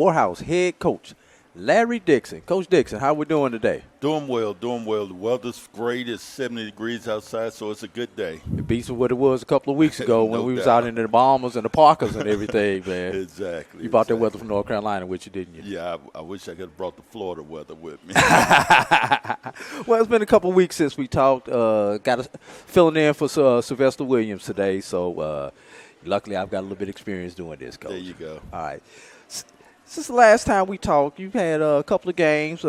Morehouse head coach, Larry Dixon. Coach Dixon, how we doing today? Doing well, doing well. The weather's great. It's 70 degrees outside, so it's a good day. It beats what it was a couple of weeks ago when No we was doubt. out in the Bombers and the Parkers and everything, man. Exactly. You brought that weather from North Carolina with you, didn't you? Yeah, I wish I could have brought the Florida weather with me. Well, it's been a couple of weeks since we talked. Got filling in for Sylvester Williams today, so luckily I've got a little bit of experience doing this, Coach. There you go. All right. Since the last time we talked, you've had a couple of games.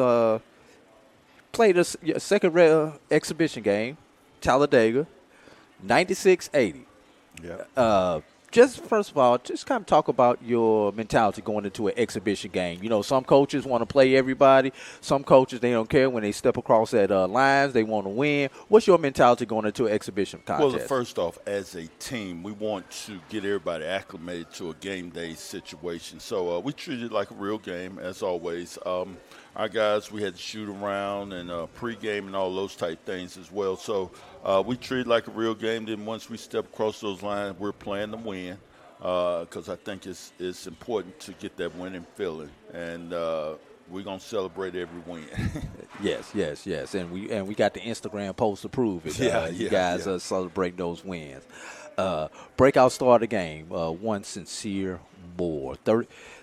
Played your second exhibition game, Talladega, 96-80. Yeah. Just first of all, just kind of talk about your mentality going into an exhibition game. You know, some coaches want to play everybody. Some coaches, they don't care when they step across that lines. They want to win. What's your mentality going into an exhibition contest? Well, first off, as a team, we want to get everybody acclimated to a game day situation. So we treat it like a real game, as always. Our guys, we had to shoot around and pregame and all those type things as well. So we treat it like a real game. Then once we step across those lines, we're playing to win because I think it's important to get that winning feeling. And we're going to celebrate every win. Yes. And we got the Instagram post to prove it. You guys celebrate those wins. Breakout star of the game, one Sincere Moore.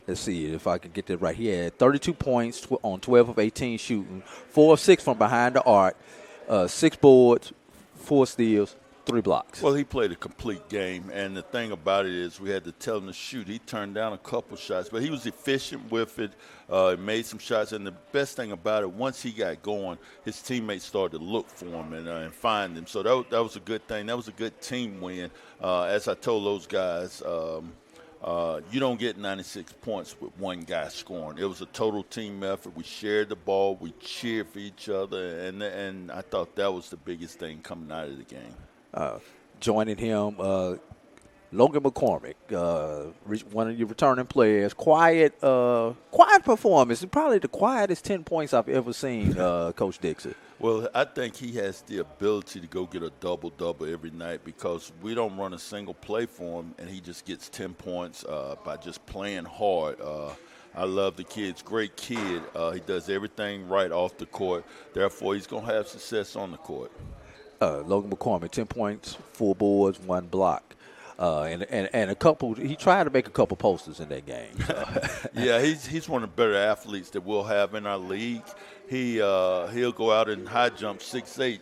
Let's see if I can get that right. He had 32 points on 12 of 18 shooting, 4 of 6 from behind the arc, 6 boards, 4 steals, 3 blocks. Well, he played a complete game, and the thing about it is we had to tell him to shoot. He turned down a couple shots, but he was efficient with it, made some shots, and the best thing about it, once he got going, his teammates started to look for him and find him. So that was a good thing. That was a good team win. As I told those guys, you don't get 96 points with one guy scoring. It was a total team effort. We shared the ball. We cheered for each other, and I thought that was the biggest thing coming out of the game. Joining him, Logan McCormick, one of your returning players. Quiet performance. Probably the quietest 10 points I've ever seen, Coach Dixon. Well, I think he has the ability to go get a double-double every night because we don't run a single play for him, and he just gets 10 points by just playing hard. I love the kid. Great kid. He does everything right off the court. Therefore, he's going to have success on the court. Logan McCormick, 10 points, 4 boards, 1 block. And a couple. He tried to make a couple posters in that game. So. Yeah, he's one of the better athletes that we'll have in our league. He'll go out and high jump 6'8"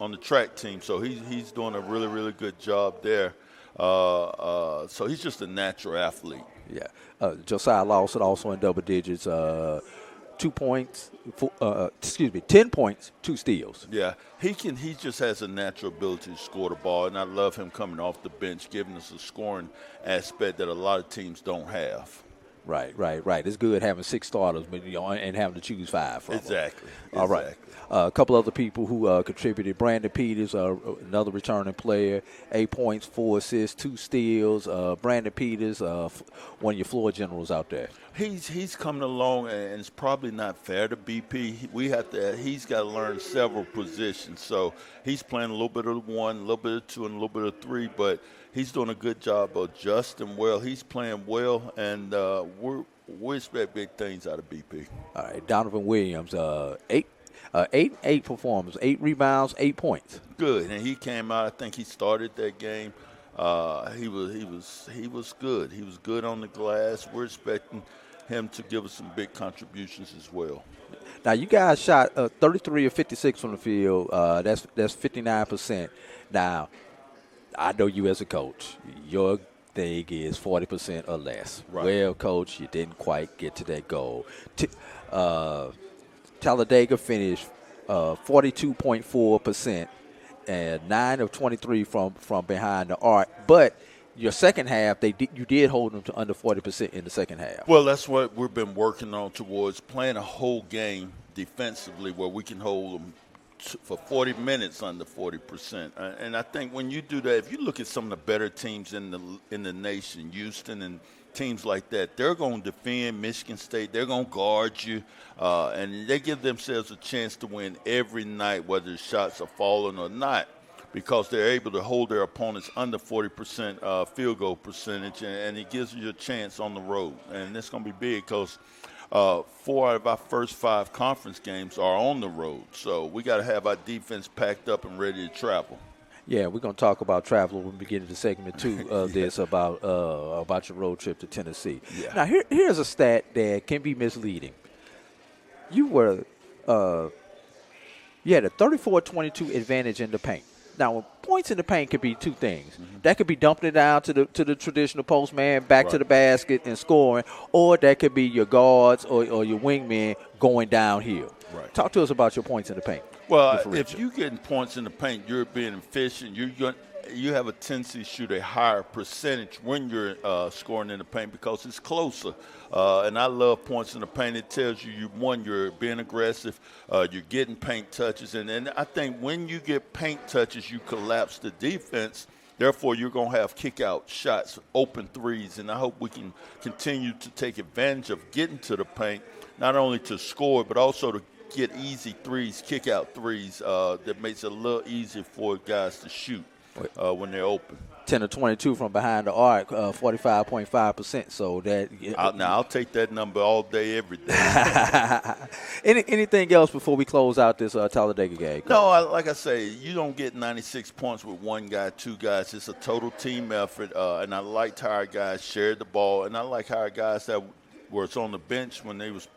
on the track team. So he's doing a really, really good job there. So he's just a natural athlete. Yeah. Josiah Lawson also in double digits. 2 points. 10 points, 2 steals. Yeah, he just has a natural ability to score the ball, and I love him coming off the bench, giving us a scoring aspect that a lot of teams don't have. Right. It's good having 6 starters, but and having to choose 5 from them. Exactly. All right. A couple other people who contributed. Brandon Peters, another returning player, 8 points, 4 assists, 2 steals. Brandon Peters, one of your floor generals out there. He's coming along, and it's probably not fair to BP. He's got to learn several positions. So he's playing a little bit of 1, a little bit of 2, and a little bit of 3, but he's doing a good job of adjusting well. He's playing well, and we expect big things out of BP. All right, Donovan Williams, 8 performance, 8 rebounds, 8 points. Good, and he came out. I think he started that game. He was good. He was good on the glass. We're expecting him to give us some big contributions as well. Now you guys shot 33 of 56 from the field. That's 59%. Now I know you as a coach. Your thing is 40% or less. Right. Well, Coach, you didn't quite get to that goal. Talladega finished 42.4%. And 9 of 23 from behind the arc. But your second half, you did hold them to under 40% in the second half. Well, that's what we've been working on towards playing a whole game defensively where we can hold them for 40 minutes under 40%. And I think when you do that, if you look at some of the better teams in the nation, Houston and teams like that, they're going to defend Michigan State. They're going to guard you, and they give themselves a chance to win every night, whether the shots are falling or not. because they're able to hold their opponents under 40% field goal percentage, and it gives you a chance on the road. And it's going to be big because 4 out of our first 5 conference games are on the road. So we got to have our defense packed up and ready to travel. Yeah, we're going to talk about travel when we get into segment 2 of this about your road trip to Tennessee. Yeah. Now, here's a stat that can be misleading. You had a 34-22 advantage in the paint. Now, points in the paint could be 2 things. Mm-hmm. That could be dumping it down to the traditional post man, back to the basket and scoring, or that could be your guards or your wingmen going downhill. Right. Talk to us about your points in the paint. Well, if you're getting points in the paint, you're being efficient. You have a tendency to shoot a higher percentage when you're scoring in the paint because it's closer. And I love points in the paint. It tells you, you're being aggressive, you're getting paint touches. And I think when you get paint touches, you collapse the defense. Therefore, you're going to have kick-out shots, open threes. And I hope we can continue to take advantage of getting to the paint, not only to score, but also to get easy threes, kick-out threes that makes it a little easier for guys to shoot when they're open. 10 of 22 from behind the arc, 45.5%. So that I'll take that number all day, every day. Anything else before we close out this Talladega game? No, like I say, you don't get 96 points with 1 guy, 2 guys. It's a total team effort, and I liked how our guys shared the ball, and I like how our guys that was on the bench when they was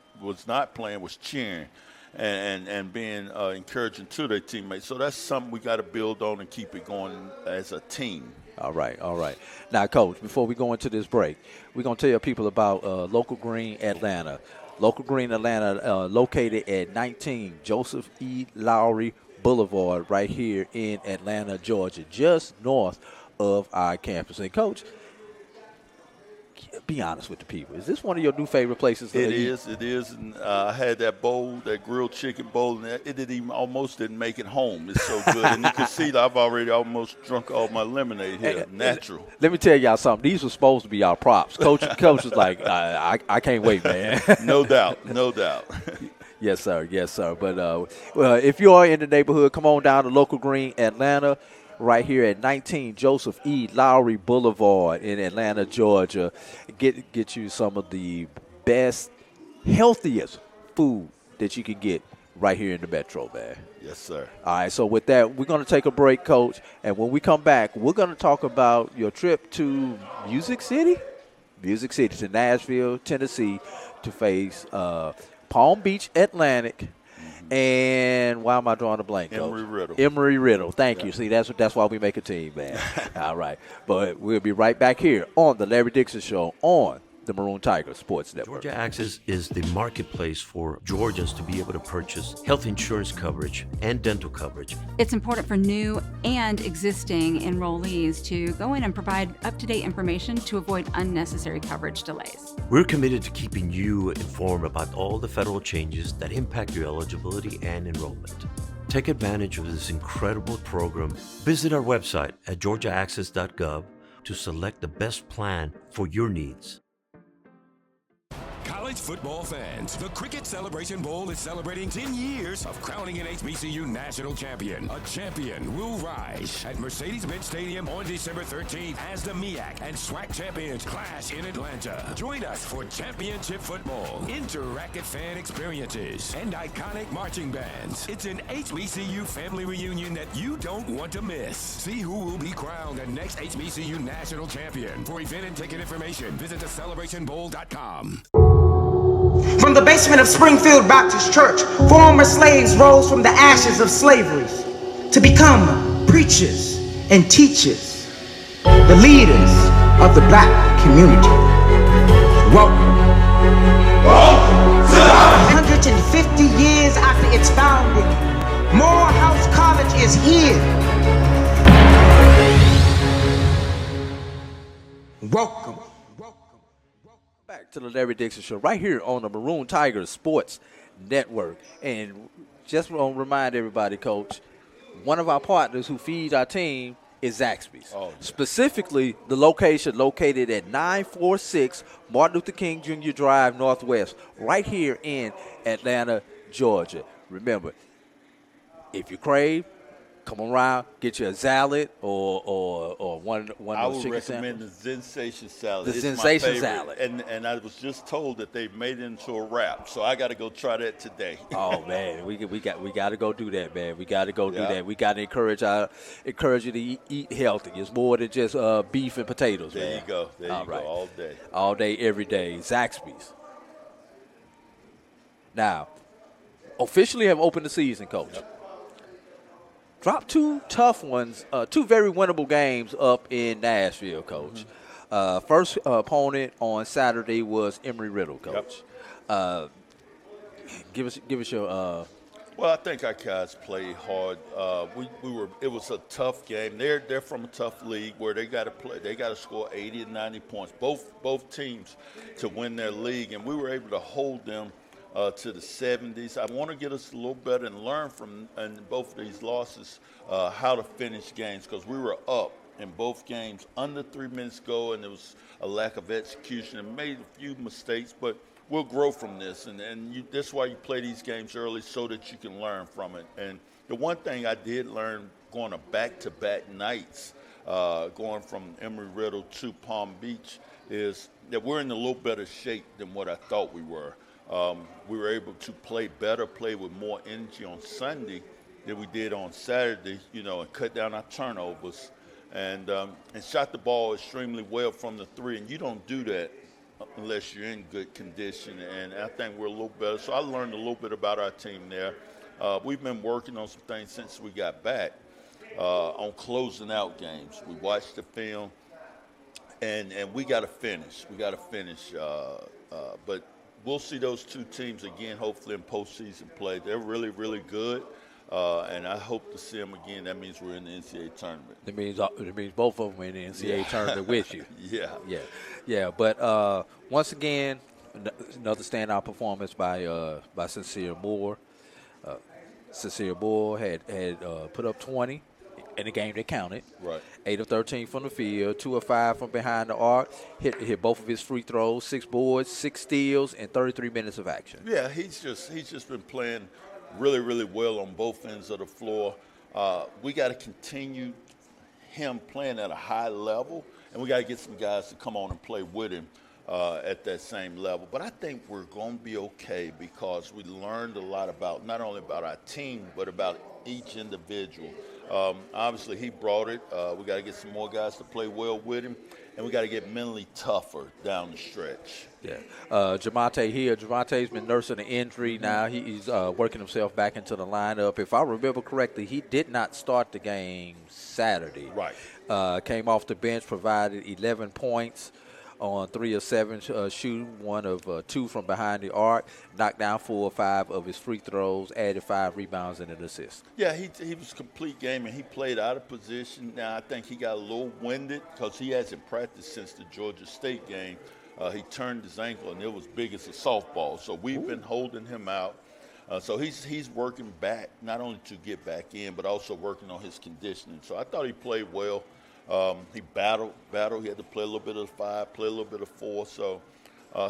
not playing was cheering and being encouraging to their teammates. So that's something we got to build on and keep it going as a team. All right. Now, Coach, before we go into this break, we're going to tell people about Local Green Atlanta. Local Green Atlanta, located at 19 Joseph E. Lowry Boulevard right here in Atlanta, Georgia, just north of our campus. And, Coach, be honest with the people. Is this one of your new favorite places? It is. And I had that bowl, that grilled chicken bowl, and it almost didn't make it home. It's so good. And you can see that I've already almost drunk all my lemonade here, natural. Let me tell y'all something. These were supposed to be our props. Coach was like, I can't wait, man. No doubt. Yes, sir. But if you are in the neighborhood, come on down to Local Green Atlanta, right here at 19 Joseph E. Lowry Boulevard in Atlanta, Georgia. Get you some of the best, healthiest food that you can get right here in the metro, man. Yes, sir. All right, so with that, we're going to take a break, Coach. And when we come back, we're going to talk about your trip to Music City to Nashville, Tennessee, to face Palm Beach Atlantic. And why am I drawing a blank, Coach? Emory Riddle. Thank you. See, that's why we make a team, man. All right. But we'll be right back here on the Larry Dixon Show on the Maroon Tiger Sports Network. Georgia Access is the marketplace for Georgians to be able to purchase health insurance coverage and dental coverage. It's important for new and existing enrollees to go in and provide up-to-date information to avoid unnecessary coverage delays. We're committed to keeping you informed about all the federal changes that impact your eligibility and enrollment. Take advantage of this incredible program. Visit our website at georgiaaccess.gov to select the best plan for your needs. College football fans, the Cricket Celebration Bowl is celebrating 10 years of crowning an HBCU national champion. A champion will rise at Mercedes-Benz Stadium on December 13th as the MEAC and SWAC champions clash in Atlanta. Join us for championship football, interactive fan experiences, and iconic marching bands. It's an HBCU family reunion that you don't want to miss. See who will be crowned the next HBCU national champion. For event and ticket information, visit thecelebrationbowl.com. From the basement of Springfield Baptist Church, former slaves rose from the ashes of slavery to become preachers and teachers, the leaders of the black community. Welcome. 150 years after its founding, Morehouse College is here. Welcome. Back to the Larry Dixon Show right here on the Maroon Tiger Sports Network. And just want to remind everybody, Coach, one of our partners who feeds our team is Zaxby's. Oh, yeah. Specifically, the location located at 946 Martin Luther King Jr. Drive Northwest, right here in Atlanta, Georgia. Remember, if you crave Come around, get you a salad or one I of those would chicken recommend sandwiches. the Sensation salad. The It's Sensation my favorite. salad. And I was just told that they made it into a wrap, so I got to go try that today. Oh man, we got to go do that, man. We got to go do Yeah. that. We got to encourage you to eat healthy. It's more than just beef and potatoes, There man. you go. There you go. All day. Every day. Zaxby's. Now, officially have opened the season, Coach. Yep. Dropped two tough ones, two very winnable games up in Nashville, Coach. First opponent on Saturday was Emory-Riddle, Coach. Yep. Give us your. Well, I think our guys played hard. It was a tough game. They're from a tough league where they got to play. They got to score 80 and 90 points. Both teams to win their league, and we were able to hold them to the 70s. I want to get us a little better and learn from in both of these losses how to finish games, because we were up in both games under 3 minutes go, and there was a lack of execution and made a few mistakes, but we'll grow from this, and that's why you play these games early, so that you can learn from it. And the one thing I did learn going to back-to-back nights, going from Emory-Riddle to Palm Beach, is that we're in a little better shape than what I thought we were. We were able to play better, play with more energy on Sunday than we did on Saturday, and cut down our turnovers, and shot the ball extremely well from the three. And you don't do that unless you're in good condition, and I think we're a little better. So I learned a little bit about our team there. We've been working on some things since we got back on closing out games. We watched the film, and we got to finish. We got to finish. But we'll see those two teams again, hopefully in postseason play. They're really, really good. And I hope to see them again. That means we're in the NCAA tournament. It means both of them in the NCAA tournament with you. Yeah. But once again, another standout performance by Sincere Moore. Sincere Moore had put up 20 in a game that counted. Right. 8 of 13 from the field, 2 of 5 from behind the arc. Hit both of his free throws, 6 boards, 6 steals, and 33 minutes of action. Yeah, he's just been playing really, really well on both ends of the floor. We got to continue him playing at a high level, and we got to get some guys to come on and play with him at that same level. But I think we're going to be okay, because we learned a lot about not only about our team, but about each individual. Obviously, he brought it. We got to get some more guys to play well with him, and we got to get mentally tougher down the stretch. Yeah. Jamonte here. Jamonte's been nursing an injury now. He's working himself back into the lineup. If I remember correctly, he did not start the game Saturday. Right. Came off the bench, provided 11 points on 3 of 7 shooting, 1 of 2 from behind the arc, knocked down 4 or 5 of his free throws, added 5 rebounds and an assist. Yeah, he was a complete game, and he played out of position. Now, I think he got a little winded because he hasn't practiced since the Georgia State game. He turned his ankle, and it was big as a softball. So we've been holding him out. So he's working back, not only to get back in, but also working on his conditioning. So I thought he played well. He battled. He had to play a little bit of 5, play a little bit of 4. So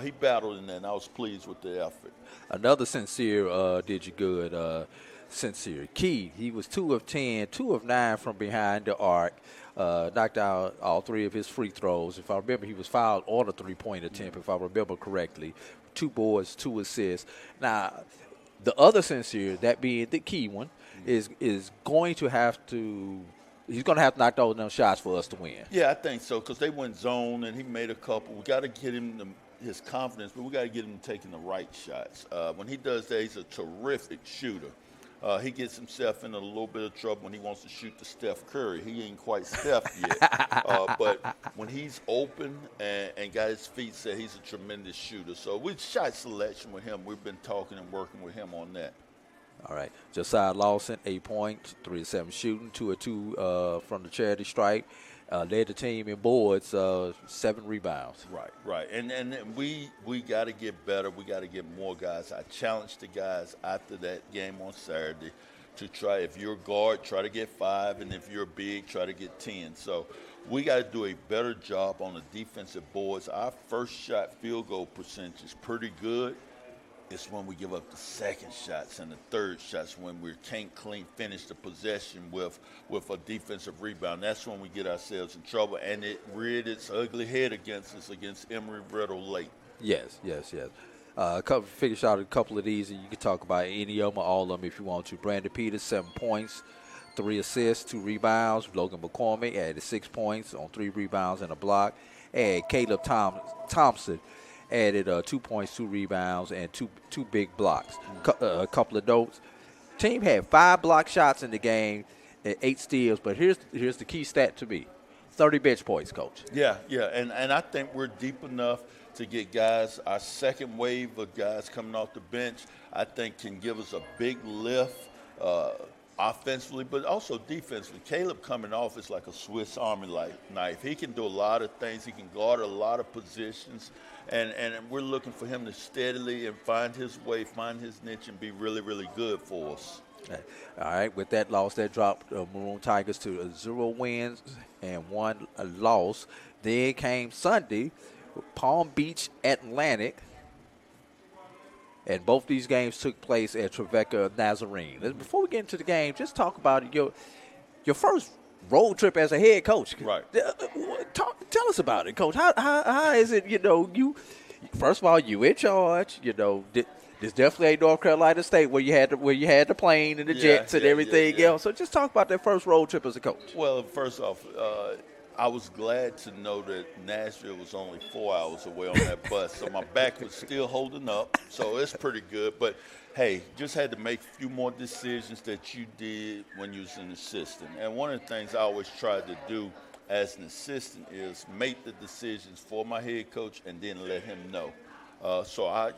he battled in that, and I was pleased with the effort. Another Sincere did you good. Sincere Key, he was 2 of 10, 2 of 9 from behind the arc. Knocked out all 3 of his free throws. If I remember, he was fouled on a 3-point attempt, if I remember correctly. 2 boards, 2 assists. Now, the other Sincere, that being the key one, is going to have to – he's going to have to knock those shots for us to win. Yeah, I think so, because they went zone, and he made a couple. We got to get him his confidence, but we got to get him taking the right shots. When he does that, he's a terrific shooter. He gets himself in a little bit of trouble when he wants to shoot the Steph Curry. He ain't quite Steph yet. But when he's open and got his feet set, he's a tremendous shooter. So with shot selection with him, we've been talking and working with him on that. All right. Josiah Lawson, 8 points, 3 of 7 shooting, 2 of 2 from the charity stripe. Led the team in boards, 7 rebounds. Right. And we got to get better. We got to get more guys. I challenged the guys after that game on Saturday to try, if you're a guard, try to get 5, and if you're big, try to get 10. So we got to do a better job on the defensive boards. Our first shot field goal percentage is pretty good. it's when we give up the second shots and the third shots when we can't finish the possession with a defensive rebound. That's when we get ourselves in trouble, and it reared its ugly head against us against Emory-Riddle late. Yes. Figure out a couple of these, and you can talk about any of them or all of them if you want to. Brandon Peters, 7 points, 3 assists, 2 rebounds. Logan McCormick added 6 points on 3 rebounds and a block. And Caleb Thompson added 2 points, 2 rebounds, and two big blocks. A couple of notes. Team had 5 block shots in the game and 8 steals, but here's the key stat to me. 30 bench points, Coach. Yeah, and I think we're deep enough to get guys, our second wave of guys coming off the bench, I think can give us a big lift offensively, but also defensively. Caleb coming off is like a Swiss Army-like knife. He can do a lot of things. He can guard a lot of positions, and we're looking for him to steadily and find his way, find his niche, and be really, really good for us. All right, with that loss, that dropped Maroon Tigers to 0 wins and 1 loss. Then came Sunday, Palm Beach Atlantic, and both these games took place at Trevecca Nazarene. Before we get into the game, just talk about your first road trip as a head coach. Right. Tell us about it, Coach. How is it? You first of all, you in charge. This definitely ain't North Carolina State where you had the plane and the jets and everything else. So just talk about that first road trip as a coach. Well, first off, I was glad to know that Nashville was only 4 hours away on that bus, so my back was still holding up, so it's pretty good. But, hey, just had to make a few more decisions that you did when you was an assistant. And one of the things I always tried to do as an assistant is make the decisions for my head coach and then let him know. So I've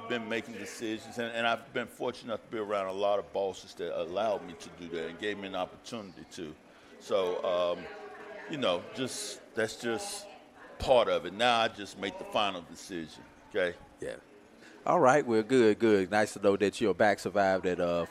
been making decisions, and I've been fortunate enough to be around a lot of bosses that allowed me to do that and gave me an opportunity to. So, that's just part of it. Now I just make the final decision. Okay. Yeah. All right. Well, good. Nice to know that your back survived that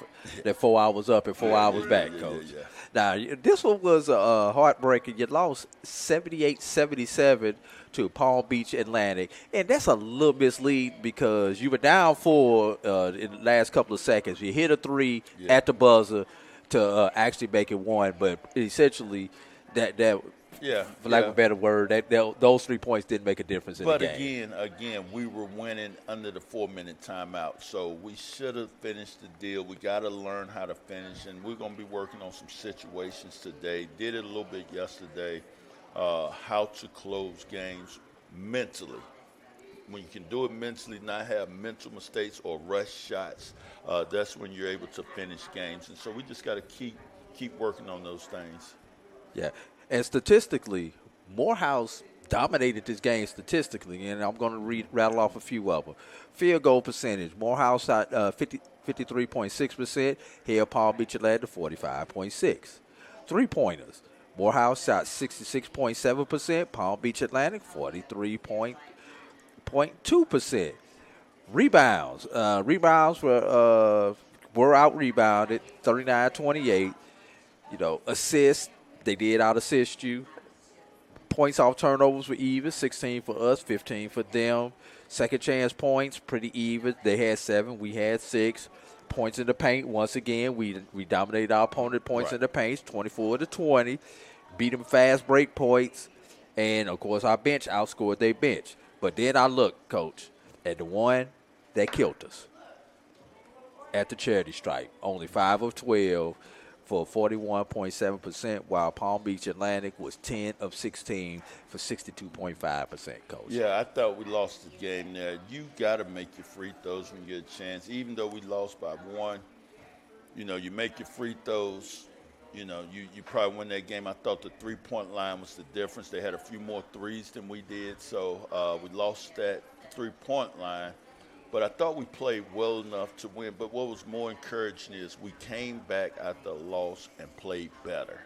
4 hours up and 4 hours back, Coach. Yeah. Now, this one was heartbreaking. You lost 78-77 to Palm Beach Atlantic, and that's a little misleading because you were down 4 in the last couple of seconds. You hit a 3 at the buzzer to actually make it 1, but essentially for lack of a better word, those 3 points didn't make a difference in the game. But again, we were winning under the 4-minute timeout, so we should have finished the deal. We got to learn how to finish, and we're going to be working on some situations today. Did it a little bit yesterday, how to close games mentally. When you can do it mentally, not have mental mistakes or rush shots, that's when you're able to finish games. And so we just got to keep working on those things. Yeah, and statistically, Morehouse dominated this game statistically, and I'm going to rattle off a few of them. Field goal percentage, Morehouse shot 53.6%, held Palm Beach Atlantic 45.6%. Three-pointers, Morehouse shot 66.7%, Palm Beach Atlantic 43.2%. Rebounds, were out-rebounded, 39-28. Assists, they did out-assist you. Points off turnovers were even, 16 for us, 15 for them. Second chance points, pretty even. They had 7, we had 6. Points in the paint, once again, we dominated our opponent points in the paint, 24-20. Beat them fast break points. And, of course, our bench outscored their bench. But then I look, Coach, at the one that killed us at the charity stripe. Only 5 of 12 for 41.7%, while Palm Beach Atlantic was 10 of 16 for 62.5%, Coach. Yeah, I thought we lost the game there. You got to make your free throws when you get a chance. Even though we lost by 1, you make your free throws. You probably win that game. I thought the three-point line was the difference. They had a few more threes than we did, so we lost that three-point line. But I thought we played well enough to win. But what was more encouraging is we came back after a loss and played better.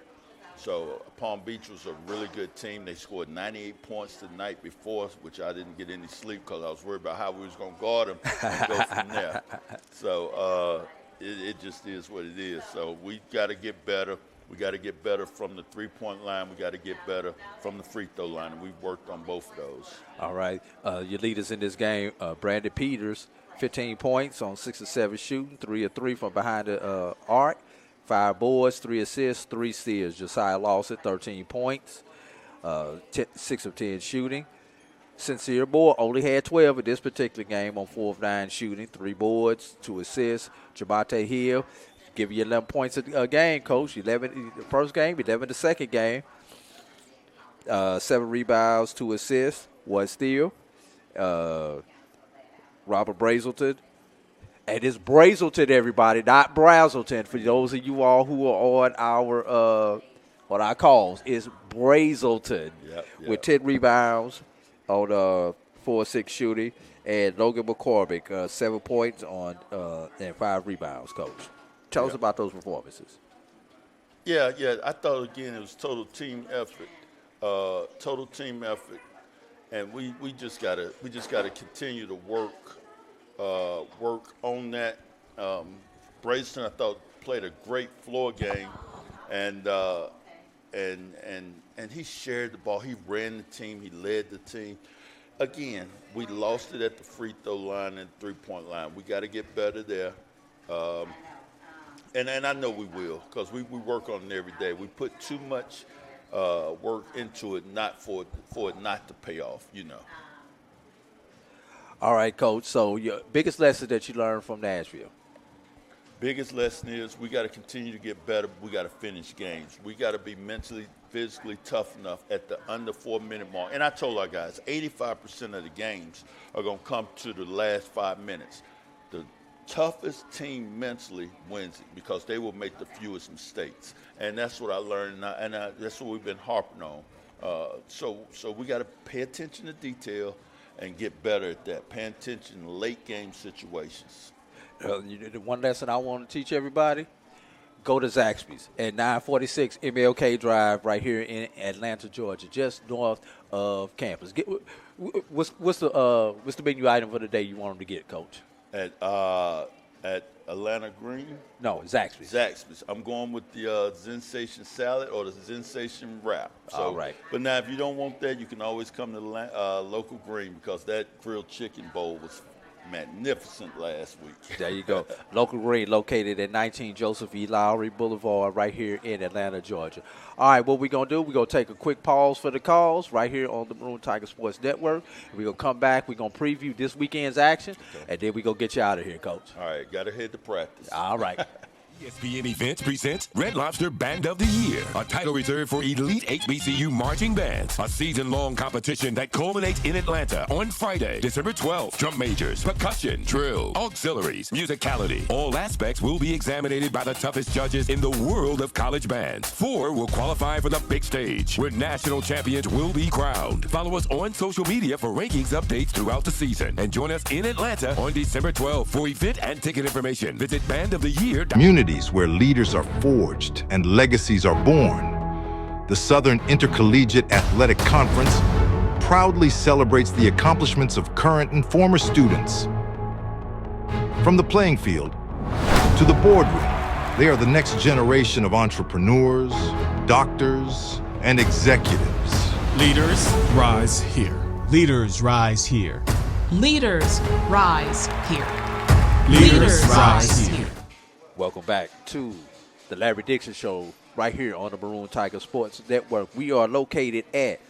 So Palm Beach was a really good team. They scored 98 points the night before, which I didn't get any sleep because I was worried about how we was going to guard them and go from there. So it just is what it is. So we got to get better. We got to get better from the three-point line. We got to get better from the free throw line, and we've worked on both of those. All right. Your leaders in this game, Brandon Peters, 15 points on 6 of 7 shooting, 3 of 3 from behind the arc, 5 boards, 3 assists, 3 steals. Josiah Lawson, 13 points, 6 of 10 shooting. Sincere Moore only had 12 in this particular game on 4 of 9 shooting, 3 boards, 2 assists. Javante Hill, give you 11 points a game, Coach. 11 the first game, 11 the second game. 7 rebounds, 2 assists, 1 steal. Robert Brazelton. And it's Brazelton, everybody, not Brazelton. For those of you all who are on our what I calls, it's Brazelton with 10 rebounds on 4-6 shooting. And Logan McCormick, 7 points on and 5 rebounds, Coach. Tell us about those performances. Yeah. I thought, again, it was total team effort. And we just gotta continue to work on that. Brayston, I thought, played a great floor game, and he shared the ball. He ran the team. He led the team. Again, we lost it at the free throw line and 3-point line. We got to get better there. And I know we will, because we work on it every day. We put too much work into it, not for it not to pay off, All right, Coach. So your biggest lesson that you learned from Nashville? Biggest lesson is we got to continue to get better. We got to finish games. We got to be mentally, physically tough enough at the under 4-minute mark. And I told our guys, 85% of the games are going to come to the last 5 minutes. The toughest team mentally wins it because they will make the fewest mistakes. And that's what I learned, and that's what we've been harping on. So we got to pay attention to detail and get better at that. Pay attention to late game situations. The one lesson I want to teach everybody, go to Zaxby's at 946 MLK Drive right here in Atlanta, Georgia, just north of campus. What's the menu item for the day you want them to get, Coach? At Atlanta Green? No, Zaxby's. Zaxby's. I'm going with the Sensation salad or the Sensation wrap. So, all right. But now, if you don't want that, you can always come to Local Green, because that grilled chicken bowl was magnificent last week. There you go. Local Green, located at 19 Joseph E. Lowry Boulevard right here in Atlanta, Georgia. All right, what we're going to do, we're going to take a quick pause for the calls right here on the Maroon Tiger Sports Network. We're going to come back. We're going to preview this weekend's action, and then we're going to get you out of here, Coach. All right, got to head to practice. All right. ESPN Events presents Red Lobster Band of the Year, a title reserved for elite HBCU marching bands. A season-long competition that culminates in Atlanta on Friday, December 12th. Drum majors, percussion, drill, auxiliaries, musicality. All aspects will be examined by the toughest judges in the world of college bands. 4 will qualify for the big stage, where national champions will be crowned. Follow us on social media for rankings updates throughout the season. And join us in Atlanta on December 12th for event and ticket information. Visit bandoftheyear.com. Where leaders are forged and legacies are born, the Southern Intercollegiate Athletic Conference proudly celebrates the accomplishments of current and former students. From the playing field to the boardroom, they are the next generation of entrepreneurs, doctors, and executives. Leaders rise here. Leaders rise here. Leaders rise here. Leaders rise here. Welcome back to the Larry Dixon Show right here on the Maroon Tiger Sports Network. We are located at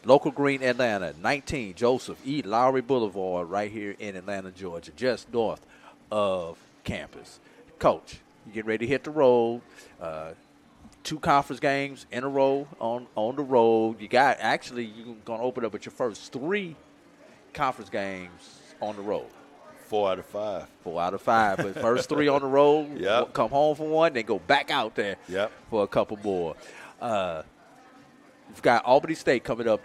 Local Green, Atlanta, 19 Joseph E. Lowry Boulevard right here in Atlanta, Georgia, just north of campus. Coach, you getting ready to hit the road. 2 conference games in a row on the road. You're going to open up with your first 3 conference games on the road. 4 out of 5. 4 out of 5. But first 3 on the road, come home for 1, then go back out there for a couple more. You've got Albany State coming up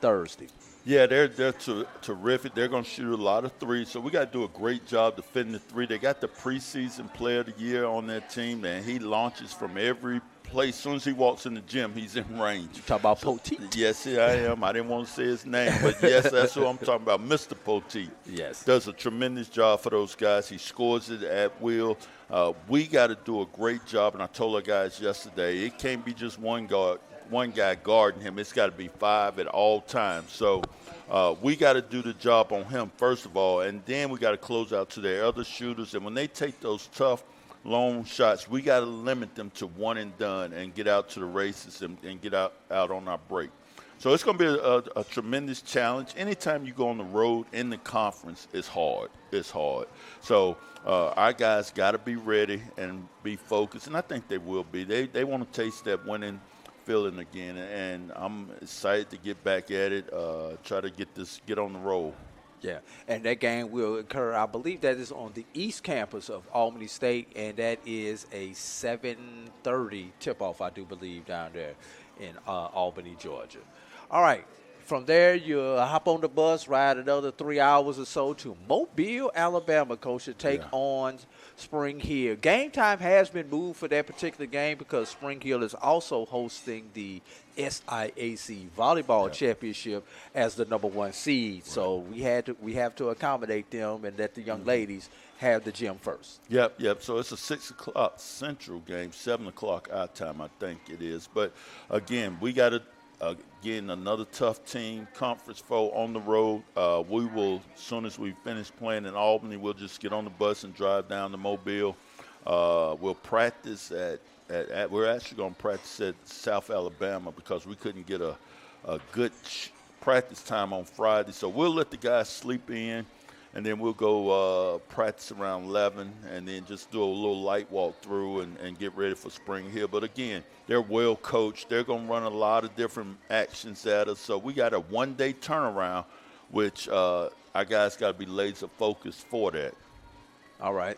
Thursday. Yeah, they're terrific. They're going to shoot a lot of threes, so we got to do a great job defending the 3. They got the preseason player of the year on their team, and he launches from every play. As soon as he walks in the gym, he's in range. You talk about Poteet? Yes, I am. I didn't want to say his name, but yes, that's who I'm talking about, Mr. Poteet. Yes. Does a tremendous job for those guys. He scores it at will. We got to do a great job, and I told our guys yesterday, it can't be just one guy guarding him. It's got to be 5 at all times. So we got to do the job on him, first of all, and then we got to close out to their other shooters. And when they take those tough, long shots, we got to limit them to one and done and get out to the races and get out on our break. So it's going to be a tremendous challenge. Anytime you go on the road in the conference, it's hard. It's hard. So our guys got to be ready and be focused, and I think they will be. They want to taste that winning feeling again, and I'm excited to get back at it, try to get on the roll. Yeah, and that game will occur, I believe that is on the east campus of Albany State, and that is a 7:30 tip-off, I do believe, down there in Albany, Georgia. All right, from there you'll hop on the bus, ride another 3 hours or so to Mobile, Alabama, Coach, to take on Spring Hill. Game time has been moved for that particular game because Spring Hill is also hosting the SIAC Volleyball Championship as the number 1 seed. Right. So we have to accommodate them and let the young ladies have the gym first. Yep. So it's a 6 o'clock Central game, 7 o'clock our time, I think it is. But, again, we got to, another tough team, conference foe on the road. We will, as soon as we finish playing in Albany, we'll just get on the bus and drive down to Mobile. We'll practice we're actually going to practice at South Alabama because we couldn't get a good practice time on Friday. So we'll let the guys sleep in, and then we'll go practice around 11 and then just do a little light walk through and get ready for Spring Hill. But, again, they're well coached. They're going to run a lot of different actions at us. So we got a one-day turnaround, which our guys got to be laser focused for that. All right.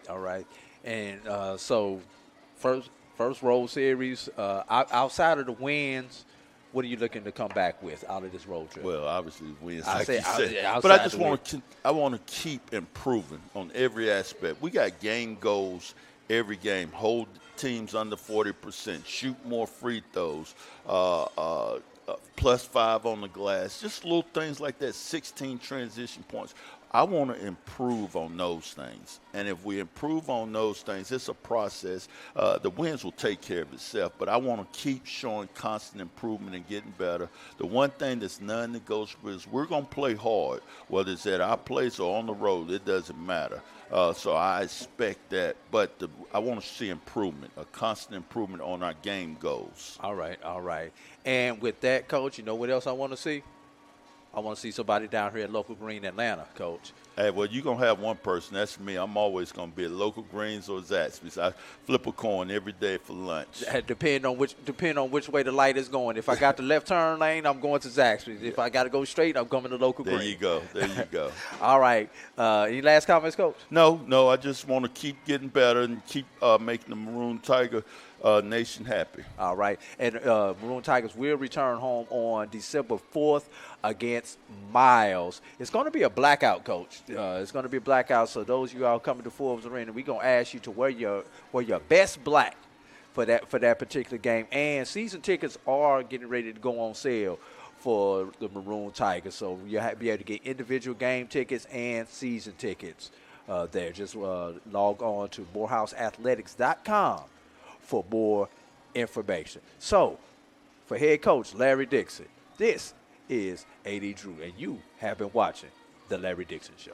And so first road series, outside of the wins, what are you looking to come back with out of this road trip? Well, obviously wins, like you said. But I just want to keep improving on every aspect. We got game goals every game. Hold teams under 40%. Shoot more free throws. +5 on the glass. Just little things like that. 16 transition points. I want to improve on those things. And if we improve on those things, it's a process. The wins will take care of itself, but I want to keep showing constant improvement and getting better. The one thing that's non-negotiable is we're going to play hard, whether it's at our place or on the road. It doesn't matter. So I expect that. But I want to see improvement, a constant improvement on our game goals. All right. And with that, Coach, you know what else I want to see? I want to see somebody down here at Local Green, Atlanta, Coach. Hey, well, you're going to have one person. That's me. I'm always going to be at Local Greens or Zaxby's. I flip a coin every day for lunch. Depending on which way the light is going. If I got the left turn lane, I'm going to Zaxby's. If I got to go straight, I'm coming to Local Green. There you go. All right. Any last comments, Coach? No. I just want to keep getting better and keep making the Maroon Tiger nation happy. All right. And Maroon Tigers will return home on December 4th against Miles. It's going to be a blackout, Coach. It's going to be a blackout. So those of you all coming to Forbes Arena, we're going to ask you to wear your best black for that particular game. And season tickets are getting ready to go on sale for the Maroon Tigers. So you'll be able to get individual game tickets and season tickets there. Just log on to MorehouseAthletics.com for more information. So, for head coach Larry Dixon, this is A.D. Drew, and you have been watching The Larry Dixon Show.